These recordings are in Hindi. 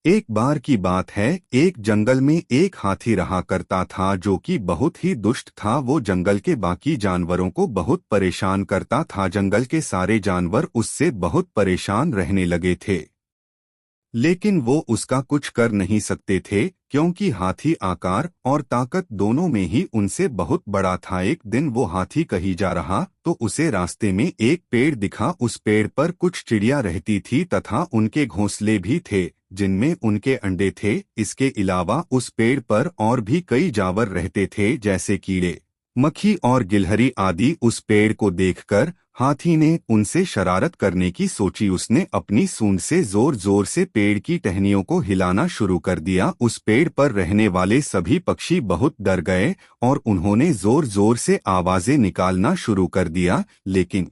एक बार की बात है, एक जंगल में एक हाथी रहा करता था जो कि बहुत ही दुष्ट था। वो जंगल के बाकी जानवरों को बहुत परेशान करता था। जंगल के सारे जानवर उससे बहुत परेशान रहने लगे थे, लेकिन वो उसका कुछ कर नहीं सकते थे क्योंकि हाथी आकार और ताकत दोनों में ही उनसे बहुत बड़ा था। एक दिन वो हाथी कहीं जा रहा तो उसे रास्ते में एक पेड़ दिखा। उस पेड़ पर कुछ चिड़िया रहती थी तथा उनके घोंसले भी थे जिनमें उनके अंडे थे। इसके अलावा उस पेड़ पर और भी कई जानवर रहते थे जैसे कीड़े, मक्खी और गिलहरी आदि। उस पेड़ को देखकर हाथी ने उनसे शरारत करने की सोची। उसने अपनी सूंड से जोर जोर से पेड़ की टहनियों को हिलाना शुरू कर दिया। उस पेड़ पर रहने वाले सभी पक्षी बहुत डर गए और उन्होंने जोर जोर से आवाजें निकालना शुरू कर दिया, लेकिन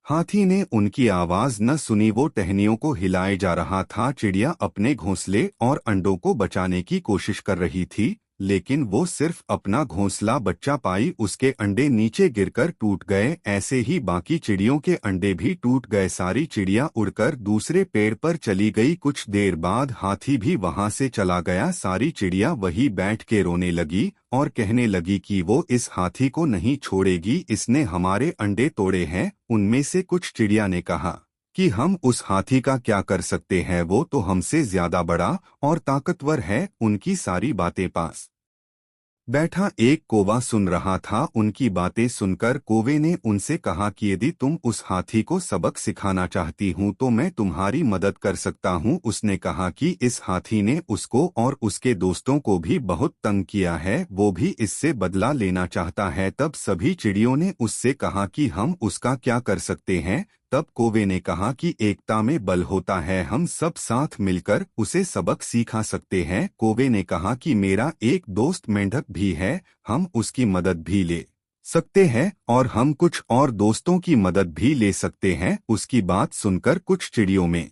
हाथी ने उनकी आवाज न सुनी। वो टहनियों को हिलाए जा रहा था। चिड़िया अपने घोंसले और अंडों को बचाने की कोशिश कर रही थी, लेकिन वो सिर्फ अपना घोंसला बचा पाई। उसके अंडे नीचे गिरकर टूट गए। ऐसे ही बाकी चिड़ियों के अंडे भी टूट गए। सारी चिड़िया उड़कर दूसरे पेड़ पर चली गई। कुछ देर बाद हाथी भी वहां से चला गया। सारी चिड़िया वहीं बैठ के रोने लगी और कहने लगी कि वो इस हाथी को नहीं छोड़ेगी, इसने हमारे अंडे तोड़े हैं। उनमें से कुछ चिड़िया ने कहा कि हम उस हाथी का क्या कर सकते हैं, वो तो हमसे ज्यादा बड़ा और ताकतवर है। उनकी सारी बातें पास बैठा एक कौवा सुन रहा था। उनकी बातें सुनकर कौवे ने उनसे कहा कि यदि तुम उस हाथी को सबक सिखाना चाहती हूँ तो मैं तुम्हारी मदद कर सकता हूँ। उसने कहा कि इस हाथी ने उसको और उसके दोस्तों को भी बहुत तंग किया है, वो भी इससे बदला लेना चाहता है। तब सभी चिड़ियों ने उससे कहा कि हम उसका क्या कर सकते हैं। तब कौवे ने कहा कि एकता में बल होता है, हम सब साथ मिलकर उसे सबक सिखा सकते हैं। कौवे ने कहा कि मेरा एक दोस्त मेंढक भी है, हम उसकी मदद भी ले सकते हैं और हम कुछ और दोस्तों की मदद भी ले सकते हैं। उसकी बात सुनकर कुछ चिड़ियों में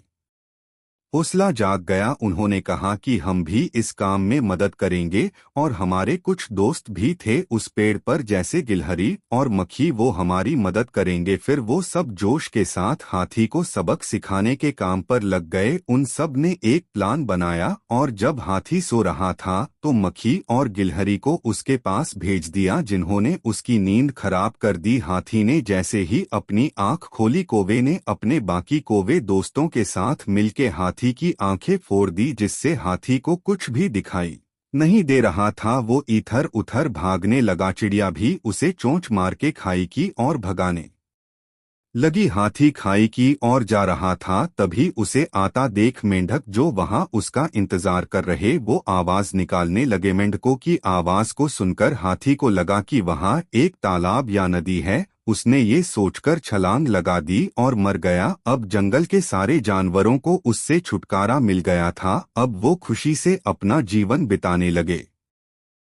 हौसला जाग गया। उन्होंने कहा कि हम भी इस काम में मदद करेंगे और हमारे कुछ दोस्त भी थे उस पेड़ पर जैसे गिलहरी और मक्खी, वो हमारी मदद करेंगे। फिर वो सब जोश के साथ हाथी को सबक सिखाने के काम पर लग गए। उन सब ने एक प्लान बनाया और जब हाथी सो रहा था तो मक्खी और गिलहरी को उसके पास भेज दिया जिन्होंने उसकी नींद खराब कर दी। हाथी ने जैसे ही अपनी आंख खोली, कौवे ने अपने बाकी कौवे दोस्तों के साथ मिलके हाथी की आंखें फोड़ दी जिससे हाथी को कुछ भी दिखाई नहीं दे रहा था। वो इधर उधर भागने लगा। चिड़िया भी उसे चोंच मार के खाई की और भगाने लगी। हाथी खाई की ओर जा रहा था, तभी उसे आता देख मेंढक जो वहां उसका इंतजार कर रहे वो आवाज निकालने लगे। मेंढकों की आवाज को सुनकर हाथी को लगा कि वहां एक तालाब या नदी है। उसने ये सोचकर छलांग लगा दी और मर गया। अब जंगल के सारे जानवरों को उससे छुटकारा मिल गया था। अब वो खुशी से अपना जीवन बिताने लगे।